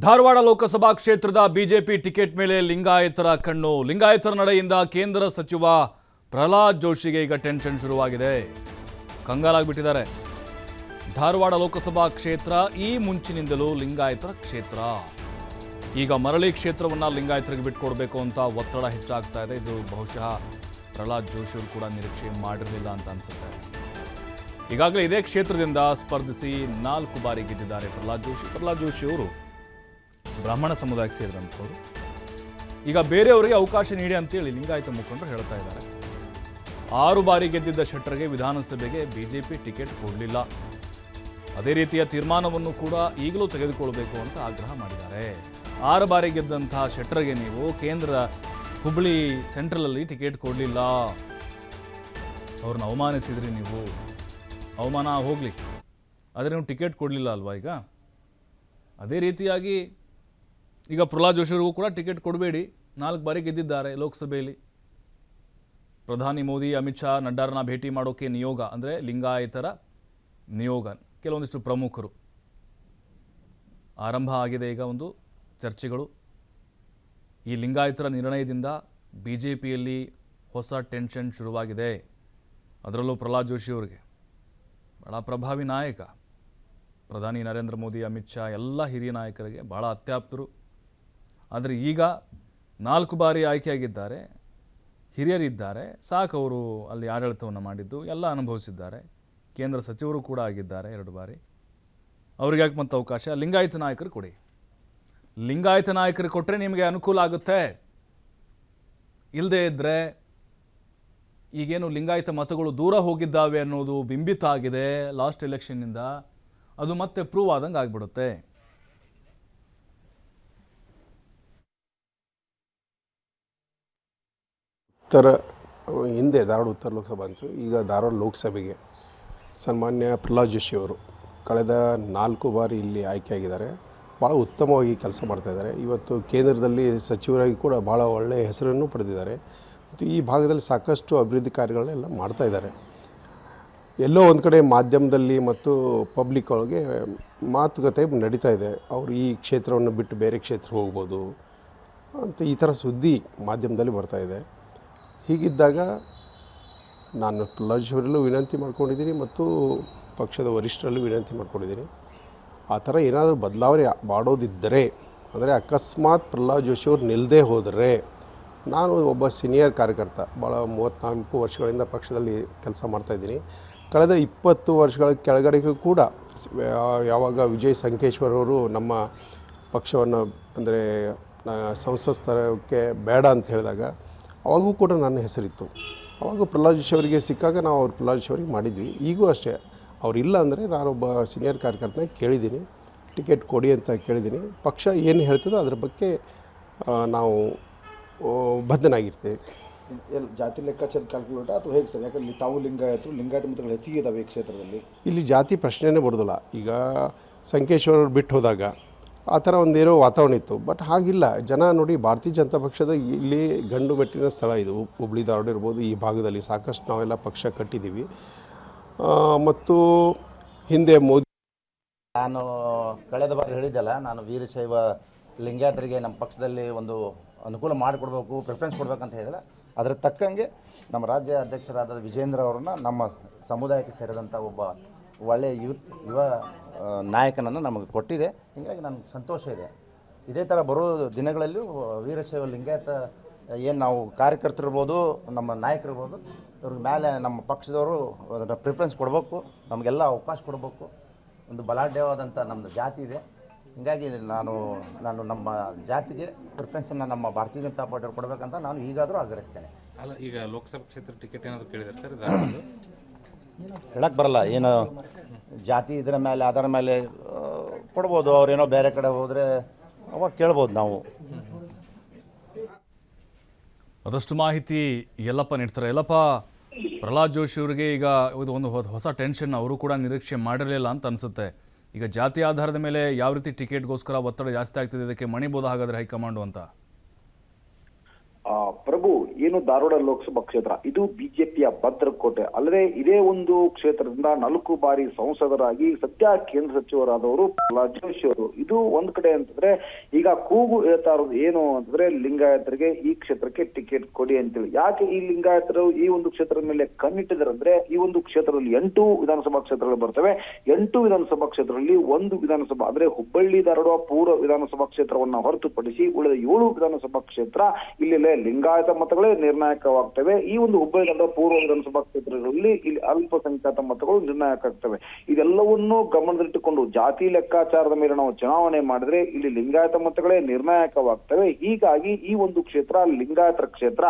ಧಾರವಾಡ ಲೋಕಸಭಾ ಕ್ಷೇತ್ರದ BJP ticket ಮೇಲೆ ಲಿಂಗಾಯತರ ಕಣ್ಣು. ಲಿಂಗಾಯತರ ನಡೆಯಿಂದ ಕೇಂದ್ರ ಸಚಿವ ಪ್ರಹ್ಲಾದ್ ಜೋಶಿಗೆ ಈಗ ಟೆನ್ಷನ್ ಶುರುವಾಗಿದೆ. ಕಂಗಾಲಾಗ್ಬಿಟ್ಟಿದ್ದಾರೆ. ಧಾರವಾಡ ಲೋಕಸಭಾ ಕ್ಷೇತ್ರ ಈ ಮುಂಚಿನಿಂದಲೂ ಲಿಂಗಾಯತರ ಕ್ಷೇತ್ರ. ಈಗ ಮರಳಿ ಕ್ಷೇತ್ರವನ್ನು ಲಿಂಗಾಯತರಿಗೆ ಬಿಟ್ಕೊಡ್ಬೇಕು ಅಂತ ಒತ್ತಡ ಹೆಚ್ಚಾಗ್ತಾ ಇದೆ. ಇದು ಬಹುಶಃ ಪ್ರಹ್ಲಾದ್ ಜೋಶಿ ಅವರು ಕೂಡ ನಿರೀಕ್ಷೆ ಮಾಡಿರಲಿಲ್ಲ ಅಂತ ಅನಿಸುತ್ತೆ. ಈಗಾಗಲೇ ಇದೇ ಕ್ಷೇತ್ರದಿಂದ ಸ್ಪರ್ಧಿಸಿ 4 ಬಾರಿ ಗೆದ್ದಿದ್ದಾರೆ ಪ್ರಹ್ಲಾದ್ ಜೋಶಿ ಅವರು ಬ್ರಾಹ್ಮಣ ಸಮುದಾಯಕ್ಕೆ ಸೇರಿದಂಥವ್ರು. ಈಗ ಬೇರೆಯವರಿಗೆ ಅವಕಾಶ ನೀಡಿ ಅಂತೇಳಿ ಲಿಂಗಾಯತ ಮುಖಂಡರು ಹೇಳ್ತಾ ಇದ್ದಾರೆ. 6 ಬಾರಿ ಗೆದ್ದಿದ್ದ ಶೆಟ್ಟರ್ಗೆ ವಿಧಾನಸಭೆಗೆ ಬಿಜೆಪಿ ಟಿಕೆಟ್ ಕೊಡಲಿಲ್ಲ. ಅದೇ ರೀತಿಯ ತೀರ್ಮಾನವನ್ನು ಕೂಡ ಈಗಲೂ ತೆಗೆದುಕೊಳ್ಬೇಕು ಅಂತ ಆಗ್ರಹ ಮಾಡಿದ್ದಾರೆ. 6 ಬಾರಿ ಗೆದ್ದಂತಹ ಶೆಟ್ಟರ್ಗೆ ನೀವು ಕೇಂದ್ರ ಹುಬ್ಬಳ್ಳಿ ಸೆಂಟ್ರಲಲ್ಲಿ ಟಿಕೆಟ್ ಕೊಡಲಿಲ್ಲ, ಅವ್ರನ್ನ ಅವಮಾನಿಸಿದ್ರಿ. ನೀವು ಅವಮಾನ ಹೋಗಲಿ, ಆದರೆ ನೀವು ಟಿಕೆಟ್ ಕೊಡಲಿಲ್ಲ ಅಲ್ವಾ. ಈಗ ಅದೇ ರೀತಿಯಾಗಿ ಈಗ ಪ್ರಹ್ಲಾದ್ ಜೋಶಿಯವರಿಗೂ ಕೂಡ ಟಿಕೆಟ್ ಕೊಡಬೇಡಿ. 4 ಬಾರಿ ಗೆದ್ದಿದ್ದಾರೆ ಲೋಕಸಭೆಯಲ್ಲಿ. ಪ್ರಧಾನಿ ಮೋದಿ, ಅಮಿತ್ ಶಾ, ನಡ್ಡಾರನ್ನ ಭೇಟಿ ಮಾಡೋಕ್ಕೆ ನಿಯೋಗ, ಅಂದರೆ ಲಿಂಗಾಯತರ ನಿಯೋಗ, ಕೆಲವೊಂದಿಷ್ಟು ಪ್ರಮುಖರು ಆರಂಭ ಆಗಿದೆ. ಈಗ ಒಂದು ಚರ್ಚೆಗಳು. ಈ ಲಿಂಗಾಯತರ ನಿರ್ಣಯದಿಂದ ಬಿ ಜೆ ಪಿಯಲ್ಲಿ ಹೊಸ ಟೆನ್ಷನ್ ಶುರುವಾಗಿದೆ. ಅದರಲ್ಲೂ ಪ್ರಹ್ಲಾದ್ ಜೋಶಿಯವರಿಗೆ, ಭಾಳ ಪ್ರಭಾವಿ ನಾಯಕ, ಪ್ರಧಾನಿ ನರೇಂದ್ರ ಮೋದಿ, ಅಮಿತ್ ಶಾ ಎಲ್ಲ ಹಿರಿಯ ನಾಯಕರಿಗೆ ಭಾಳ ಅತ್ಯಾಪ್ತರು. ಆದರೆ ಈಗ 4 ಬಾರಿ ಆಯ್ಕೆಯಾಗಿದ್ದಾರೆ, ಹಿರಿಯರಿದ್ದಾರೆ, ಸಾಕು ಅವರು ಅಲ್ಲಿ ಆಡಳಿತವನ್ನು ಮಾಡಿದ್ದು ಎಲ್ಲ ಅನುಭವಿಸಿದ್ದಾರೆ. ಕೇಂದ್ರ ಸಚಿವರು ಕೂಡ ಆಗಿದ್ದಾರೆ 2 ಬಾರಿ. ಅವ್ರಿಗೆ ಯಾಕೆ ಮತ್ತೆ ಅವಕಾಶ? ಲಿಂಗಾಯತ ನಾಯಕರು ಕೊಡಿ. ಲಿಂಗಾಯತ ನಾಯಕರು ಕೊಟ್ಟರೆ ನಿಮಗೆ ಅನುಕೂಲ ಆಗುತ್ತೆ. ಇಲ್ಲದೇ ಇದ್ದರೆ ಈಗೇನು ಲಿಂಗಾಯತ ಮತಗಳು ದೂರ ಹೋಗಿದ್ದಾವೆ ಅನ್ನೋದು ಬಿಂಬಿತ ಆಗಿದೆ ಲಾಸ್ಟ್ ಎಲೆಕ್ಷನ್ನಿಂದ, ಅದು ಮತ್ತೆ ಪ್ರೂವ್ ಆದಂಗೆ ಆಗಿಬಿಡುತ್ತೆ. ಹಿಂದೆ ಧಾರವಾಡ ಉತ್ತರ ಲೋಕಸಭಾ ಅಂತು, ಈಗ ಧಾರವಾಡ ಲೋಕಸಭೆಗೆ ಸನ್ಮಾನ್ಯ ಪ್ರಹ್ಲಾದ್ ಜೋಶಿ ಅವರು ಕಳೆದ 4 ಬಾರಿ ಇಲ್ಲಿ ಆಯ್ಕೆಯಾಗಿದ್ದಾರೆ. ಭಾಳ ಉತ್ತಮವಾಗಿ ಕೆಲಸ ಮಾಡ್ತಾಯಿದ್ದಾರೆ. ಇವತ್ತು ಕೇಂದ್ರದಲ್ಲಿ ಸಚಿವರಾಗಿ ಕೂಡ ಭಾಳ ಒಳ್ಳೆಯ ಹೆಸರನ್ನು ಪಡೆದಿದ್ದಾರೆ. ಮತ್ತು ಈ ಭಾಗದಲ್ಲಿ ಸಾಕಷ್ಟು ಅಭಿವೃದ್ಧಿ ಕಾರ್ಯಗಳನ್ನೆಲ್ಲ ಮಾಡ್ತಾಯಿದ್ದಾರೆ. ಎಲ್ಲೋ ಒಂದು ಕಡೆ ಮಾಧ್ಯಮದಲ್ಲಿ ಮತ್ತು ಪಬ್ಲಿಕ್ ಒಳಗೆ ಮಾತುಕತೆ ನಡೀತಾ ಇದೆ, ಅವರು ಈ ಕ್ಷೇತ್ರವನ್ನು ಬಿಟ್ಟು ಬೇರೆ ಕ್ಷೇತ್ರ ಹೋಗ್ಬೋದು ಅಂತ ಈ ಥರ ಸುದ್ದಿ ಮಾಧ್ಯಮದಲ್ಲಿ ಬರ್ತಾಯಿದೆ. ಹೀಗಿದ್ದಾಗ ನಾನು ಪ್ರಹ್ಲಾದ್ ಜೋಶಿಯವರಲ್ಲೂ ವಿನಂತಿ ಮಾಡ್ಕೊಂಡಿದ್ದೀನಿ ಮತ್ತು ಪಕ್ಷದ ವರಿಷ್ಠರಲ್ಲೂ ವಿನಂತಿ ಮಾಡ್ಕೊಂಡಿದ್ದೀನಿ. ಆ ಥರ ಏನಾದರೂ ಬದಲಾವಣೆ ಮಾಡೋದಿದ್ದರೆ, ಅಂದರೆ ಅಕಸ್ಮಾತ್ ಪ್ರಹ್ಲಾದ್ ಜೋಶಿಯವರು ನಿಲ್ಲದೇ ಹೋದರೆ, ನಾನು ಒಬ್ಬ ಸೀನಿಯರ್ ಕಾರ್ಯಕರ್ತ, ಭಾಳ 34 ವರ್ಷಗಳಿಂದ ಪಕ್ಷದಲ್ಲಿ ಕೆಲಸ ಮಾಡ್ತಾಯಿದ್ದೀನಿ. ಕಳೆದ 20 ವರ್ಷಗಳ ಕೆಳಗಡೆಗೂ ಕೂಡ ಯಾವಾಗ ವಿಜಯ್ ಸಂಕೇಶ್ವರ್ ಅವರು ನಮ್ಮ ಪಕ್ಷವನ್ನು ಅಂದರೆ ಸಂಸತ್ತಕ್ಕೆ ಬೇಡ ಅಂತ ಹೇಳಿದಾಗ ಅವಾಗೂ ಕೂಡ ನನ್ನ ಹೆಸರಿತ್ತು. ಅವಾಗ ಪ್ರಹ್ಲಾದ್ ಜೋಶಿ ಅವರಿಗೆ ಸಿಕ್ಕಾಗ ನಾವು ಪ್ರಹ್ಲಾದ್ ಜೋಶಿ ಅವರಿಗೆ ಮಾಡಿದ್ವಿ. ಈಗೂ ಅಷ್ಟೇ, ಅವರಿಲ್ಲ ಅಂದರೆ ನಾನೊಬ್ಬ ಸೀನಿಯರ್ ಕಾರ್ಯಕರ್ತನ ಕೇಳಿದ್ದೀನಿ, ಟಿಕೆಟ್ ಕೊಡಿ ಅಂತ ಕೇಳಿದ್ದೀನಿ. ಪಕ್ಷ ಏನು ಹೇಳ್ತದೋ ಅದ್ರ ಬಗ್ಗೆ ನಾವು ಬದ್ಧನಾಗಿರ್ತೀವಿ. ಜಾತಿ ಲೆಕ್ಕಾಚಾರ ಕ್ಯಾಲ್ಕುಲೇಟ್ ಅಥವಾ ಹೇಗೆ ಸರ್? ಯಾಕಂದರೆ ತಾವು ಲಿಂಗಾಯತ ಮತಗಳು ಹೆಚ್ಚಿಗೆ ಇದ್ದಾವೆ ಈ ಕ್ಷೇತ್ರದಲ್ಲಿ. ಇಲ್ಲಿ ಜಾತಿ ಪ್ರಶ್ನೆನೇ ಬರೋದಿಲ್ಲ. ಈಗ ಸಂಕೇಶ್ವರ್ ಬಿಟ್ಟು ಹೋದಾಗ ಆ ಥರ ಒಂದೇನೋ ವಾತಾವರಣ ಇತ್ತು. ಬಟ್ ಹಾಗಿಲ್ಲ. ಜನ ನೋಡಿ, ಭಾರತೀಯ ಜನತಾ ಪಕ್ಷದ ಇಲ್ಲಿ ಗಂಡು ಮೆಟ್ಟಿನ ಸ್ಥಳ ಇದು. ಹುಬ್ಳಿ ಧಾರವಾಡ ಇರ್ಬೋದು, ಈ ಭಾಗದಲ್ಲಿ ಸಾಕಷ್ಟು ನಾವೆಲ್ಲ ಪಕ್ಷ ಕಟ್ಟಿದ್ದೀವಿ. ಮತ್ತು ಹಿಂದೆ ಮೋದಿ, ನಾನು ಕಳೆದ ಬಾರಿ ಹೇಳಿದ್ದೆಲ್ಲ, ನಾನು ವೀರಶೈವ ಲಿಂಗಾಯತರಿಗೆ ನಮ್ಮ ಪಕ್ಷದಲ್ಲಿ ಒಂದು ಅನುಕೂಲ ಮಾಡಿಕೊಡ್ಬೇಕು, ಪ್ರಿಫರೆನ್ಸ್ ಕೊಡಬೇಕಂತ ಹೇಳಿದ್ರೆ, ಅದರ ತಕ್ಕಂಗೆ ನಮ್ಮ ರಾಜ್ಯ ಅಧ್ಯಕ್ಷರಾದ ವಿಜೇಂದ್ರ ಅವರನ್ನ ನಮ್ಮ ಸಮುದಾಯಕ್ಕೆ ಸೇರಿದಂಥ ಒಬ್ಬ ಒಳ್ಳೆಯ ಯುವ ನಾಯಕನನ್ನು ನಮಗೆ ಕೊಟ್ಟಿದೆ. ಹೀಗಾಗಿ ನನಗೆ ಸಂತೋಷ ಇದೆ. ಇದೇ ಥರ ಬರೋ ದಿನಗಳಲ್ಲೂ ವೀರಶೈವ ಲಿಂಗಾಯತ ಏನು ನಾವು ಕಾರ್ಯಕರ್ತರಿರ್ಬೋದು, ನಮ್ಮ ನಾಯಕರಿರ್ಬೋದು, ಇವ್ರ ಮೇಲೆ ನಮ್ಮ ಪಕ್ಷದವರು ಅದನ್ನು ಪ್ರಿಫರೆನ್ಸ್ ಕೊಡಬೇಕು, ನಮಗೆಲ್ಲ ಅವಕಾಶ ಕೊಡಬೇಕು. ಒಂದು ಬಲಾಢ್ಯವಾದಂಥ ನಮ್ಮದು ಜಾತಿ ಇದೆ. ಹೀಗಾಗಿ ನಾನು ನಮ್ಮ ಜಾತಿಗೆ ಪ್ರಿಫರೆನ್ಸನ್ನು ನಮ್ಮ ಭಾರತೀಯ ಜನತಾ ಪಾರ್ಟಿಯವ್ರು ಕೊಡಬೇಕಂತ ನಾನು ಈಗಾದರೂ ಆಗ್ರಹಿಸ್ತೇನೆ. ಅಲ್ಲ, ಈಗ ಲೋಕಸಭಾ ಕ್ಷೇತ್ರ ಟಿಕೆಟ್ ಏನಾದರೂ ಕೇಳಿದ್ದಾರೆ ಸರ್? ಹೇಳಕ್ಕೆ ಬರಲ್ಲ. ಏನು ಜಾತಿ ಇದರ ಮೇಲೆ ಅದರ ಮೇಲೆ ಕೊಡ್ಬೋದು. ಅವ್ರೇನೋ ಬೇರೆ ಕಡೆ ಹೋದರೆ ಅವಾಗ ಕೇಳ್ಬೋದು ನಾವು. ಅದಷ್ಟು ಮಾಹಿತಿ ಯಲ್ಲಪ್ಪ ನೀಡ್ತಾರೆ. ಯಲ್ಲಪ್ಪ, ಪ್ರಹ್ಲಾದ್ ಜೋಶಿ ಅವರಿಗೆ ಈಗ ಒಂದು ಹೊಸ ಟೆನ್ಷನ್, ಅವರು ಕೂಡ ನಿರೀಕ್ಷೆ ಮಾಡಿರಲಿಲ್ಲ ಅಂತ ಅನಿಸುತ್ತೆ. ಈಗ ಜಾತಿ ಆಧಾರದ ಮೇಲೆ ಯಾವ ರೀತಿ ಟಿಕೆಟ್ಗೋಸ್ಕರ ಒತ್ತಡ ಜಾಸ್ತಿ ಆಗ್ತಿದೆ, ಇದಕ್ಕೆ ಮಣಿಬೋದು ಹಾಗಾದರೆ ಹೈಕಮಾಂಡು ಅಂತ? ಪ್ರಭು, ಏನು ಧಾರವಾಡ ಲೋಕಸಭಾ ಕ್ಷೇತ್ರ ಇದು ಬಿಜೆಪಿಯ ಭದ್ರಕೋಟೆ. ಅಲ್ಲದೆ ಇದೇ ಒಂದು ಕ್ಷೇತ್ರದಿಂದ 4 ಬಾರಿ ಸಂಸದರಾಗಿ ಸದ್ಯ ಕೇಂದ್ರ ಸಚಿವರಾದವರು ಪ್ರಹ್ಲಾದ್ ಜೋಶಿ ಅವರು. ಇದು ಒಂದ್ ಕಡೆ ಅಂತಂದ್ರೆ ಈಗ ಕೂಗು ಹೇಳ್ತಾ ಇರೋದು ಏನು ಅಂತಂದ್ರೆ ಲಿಂಗಾಯತರಿಗೆ ಈ ಕ್ಷೇತ್ರಕ್ಕೆ ಟಿಕೆಟ್ ಕೊಡಿ ಅಂತೇಳಿ. ಯಾಕೆ ಈ ಲಿಂಗಾಯತರು ಈ ಒಂದು ಕ್ಷೇತ್ರದ ಮೇಲೆ ಕಣ್ಣಿಟ್ಟಿದ್ದಾರೆ ಅಂದ್ರೆ ಈ ಒಂದು ಕ್ಷೇತ್ರದಲ್ಲಿ 8 ವಿಧಾನಸಭಾ ಕ್ಷೇತ್ರಗಳು ಬರ್ತವೆ. 8 ವಿಧಾನಸಭಾ ಕ್ಷೇತ್ರದಲ್ಲಿ 1 ವಿಧಾನಸಭಾ ಅಂದ್ರೆ ಹುಬ್ಬಳ್ಳಿ ಧಾರವಾಡ ಪೂರ್ವ ವಿಧಾನಸಭಾ ಕ್ಷೇತ್ರವನ್ನ ಹೊರತುಪಡಿಸಿ ಉಳಿದ 7 ವಿಧಾನಸಭಾ ಕ್ಷೇತ್ರ ಇಲ್ಲಿ ಲಿಂಗಾಯತ ಮತಗಳೇ ನಿರ್ಣಾಯಕವಾಗ್ತವೆ. ಈ ಒಂದು ಹುಬ್ಬಳ್ಳಿ ಧಾರವಾಡ ಪೂರ್ವ ವಿಧಾನಸಭಾ ಕ್ಷೇತ್ರಗಳಲ್ಲಿ ಇಲ್ಲಿ ಅಲ್ಪಸಂಖ್ಯಾತ ಮತಗಳು ನಿರ್ಣಾಯಕ ಆಗ್ತವೆ. ಇದೆಲ್ಲವನ್ನೂ ಗಮನದಲ್ಲಿಟ್ಟುಕೊಂಡು ಜಾತಿ ಲೆಕ್ಕಾಚಾರದ ಮೇಲೆ ನಾವು ಚುನಾವಣೆ ಮಾಡಿದ್ರೆ ಇಲ್ಲಿ ಲಿಂಗಾಯತ ಮತಗಳೇ ನಿರ್ಣಾಯಕವಾಗ್ತವೆ. ಹೀಗಾಗಿ ಈ ಒಂದು ಕ್ಷೇತ್ರ ಲಿಂಗಾಯತರ ಕ್ಷೇತ್ರ.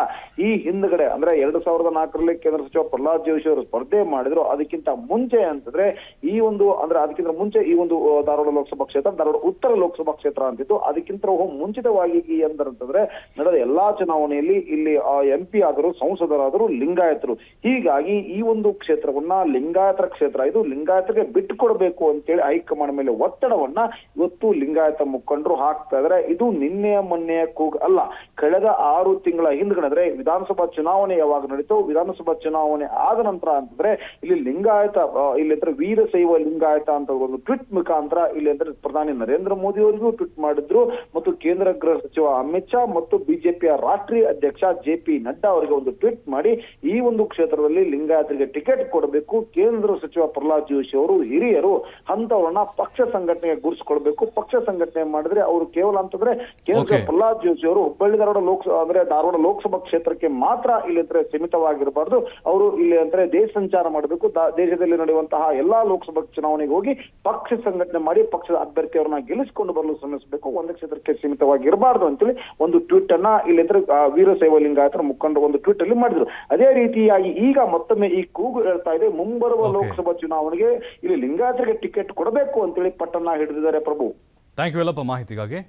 ಈ ಹಿಂದ್ಗಡೆ ಅಂದ್ರೆ 2004ರಲ್ಲಿ ಕೇಂದ್ರ ಸಚಿವ ಪ್ರಹ್ಲಾದ್ ಜೋಶಿ ಅವರು ಸ್ಪರ್ಧೆ ಮಾಡಿದ್ರು. ಅದಕ್ಕಿಂತ ಮುಂಚೆ ಅಂತಂದ್ರೆ ಈ ಒಂದು ಅಂದ್ರೆ ಅದಕ್ಕಿಂತ ಮುಂಚೆ ಈ ಒಂದು ಧಾರವಾಡ ಲೋಕಸಭಾ ಕ್ಷೇತ್ರ ಧಾರವಾಡ ಉತ್ತರ ಲೋಕಸಭಾ ಕ್ಷೇತ್ರ ಅಂತಿತ್ತು. ಅದಕ್ಕಿಂತ ಮುಂಚಿತವಾಗಿ ಈ ಅಂತಂದ್ರೆ ನಡೆದ ಎಲ್ಲಾ ಚುನಾವಣೆಯಲ್ಲಿ ಇಲ್ಲಿ MP ಆದರೂ ಸಂಸದರಾದರೂ ಲಿಂಗಾಯತರು. ಹೀಗಾಗಿ ಈ ಒಂದು ಕ್ಷೇತ್ರವನ್ನ ಲಿಂಗಾಯತರ ಕ್ಷೇತ್ರ, ಇದು ಲಿಂಗಾಯತರಿಗೆ ಬಿಟ್ಟು ಕೊಡಬೇಕು ಅಂತೇಳಿ ಹೈಕಮಾಂಡ್ ಮೇಲೆ ಒತ್ತಡವನ್ನ ಇವತ್ತು ಲಿಂಗಾಯತ ಮುಖಂಡರು ಹಾಕ್ತಾ ಇದಾರೆ. ಇದು ನಿನ್ನೆಯ ಮೊನ್ನೆಯ ಕೂಗು ಅಲ್ಲ. ಕಳೆದ 6 ತಿಂಗಳ ಹಿಂದ್ಗಡೆ ವಿಧಾನಸಭಾ ಚುನಾವಣೆ ಯಾವಾಗ ನಡೀತು, ವಿಧಾನಸಭಾ ಚುನಾವಣೆ ಆದ ನಂತರ ಅಂತಂದ್ರೆ ಇಲ್ಲಿ ಲಿಂಗಾಯತ ಇಲ್ಲಿ ಅಂದ್ರೆ ವೀರಶೈವ ಲಿಂಗಾಯತ ಅಂತ ಒಂದು ಟ್ವೀಟ್ ಮುಖಾಂತರ ಇಲ್ಲಿ ಅಂದ್ರೆ ಪ್ರಧಾನಿ ನರೇಂದ್ರ ಮೋದಿ ಅವರಿಗೂ ಟ್ವೀಟ್ ಮಾಡಿದ್ರು ಮತ್ತು ಕೇಂದ್ರ ಗೃಹ ಸಚಿವ ಅಮಿತ್ ಶಾ ಮತ್ತು ಬಿಜೆಪಿಯ ರಾಷ್ಟ್ರೀಯ ಅಧ್ಯಕ್ಷ JP ನಡ್ಡಾ ಅವರಿಗೆ ಒಂದು ಟ್ವೀಟ್ ಮಾಡಿ ಈ ಒಂದು ಕ್ಷೇತ್ರದಲ್ಲಿ ಲಿಂಗಾಯತರಿಗೆ ಟಿಕೆಟ್ ಕೊಡಬೇಕು, ಕೇಂದ್ರ ಸಚಿವ ಪ್ರಹ್ಲಾದ್ ಜೋಶಿ ಅವರು ಹಿರಿಯರು ಅಂತವರನ್ನ ಪಕ್ಷ ಸಂಘಟನೆಗೆ ಗುರುಸ್ಕೊಳ್ಬೇಕು. ಪಕ್ಷ ಸಂಘಟನೆ ಮಾಡಿದ್ರೆ ಅವರು ಕೇವಲ ಅಂತಂದ್ರೆ ಕೇಂದ್ರ ಪ್ರಹ್ಲಾದ್ ಜೋಶಿ ಅವರು ಹುಬ್ಬಳ್ಳಿ ಧಾರವಾಡ ಅಂದ್ರೆ ಧಾರವಾಡ ಲೋಕಸಭಾ ಕ್ಷೇತ್ರಕ್ಕೆ ಮಾತ್ರ ಇಲ್ಲಿ ಅಂದ್ರೆ ಸೀಮಿತವಾಗಿರಬಾರ್ದು. ಅವರು ಇಲ್ಲಿ ಅಂದ್ರೆ ದೇಶ ಸಂಚಾರ ಮಾಡಬೇಕು. ದೇಶದಲ್ಲಿ ನಡೆಯುವಂತಹ ಎಲ್ಲಾ ಲೋಕಸಭಾ ಚುನಾವಣೆಗೆ ಹೋಗಿ ಪಕ್ಷ ಸಂಘಟನೆ ಮಾಡಿ ಪಕ್ಷದ ಅಭ್ಯರ್ಥಿಯವರನ್ನ ಗೆಲ್ಲಿಸಿಕೊಂಡು ಬರಲು ಶ್ರಮಿಸಬೇಕು. ಒಂದು ಕ್ಷೇತ್ರಕ್ಕೆ ಸೀಮಿತವಾಗಿರಬಾರ್ದು ಅಂತೇಳಿ ಒಂದು ಟ್ವೀಟ್ ಅನ್ನ ಇಲ್ಲಿ ವೀರಶೈವ ಲಿಂಗಾಯತರ ಮುಖಂಡರು ಒಂದು ಟ್ವೀಟ್ ಅಲ್ಲಿ ಮಾಡಿದ್ರು. ಅದೇ ರೀತಿಯಾಗಿ ಈಗ ಮತ್ತೊಮ್ಮೆ ಈ ಕೂಗು ಹೇಳ್ತಾ ಇದೆ, ಮುಂಬರುವ ಲೋಕಸಭಾ ಚುನಾವಣೆಗೆ ಇಲ್ಲಿ ಲಿಂಗಾಯತರಿಗೆ ಟಿಕೆಟ್ ಕೊಡಬೇಕು ಅಂತೇಳಿ ಪಟ್ಟನ್ನ ಹಿಡಿದಿದ್ದಾರೆ. ಪ್ರಭು, ಥ್ಯಾಂಕ್ ಯು ಎಲ್ಲಪ್ಪ ಮಾಹಿತಿಗಾಗಿ.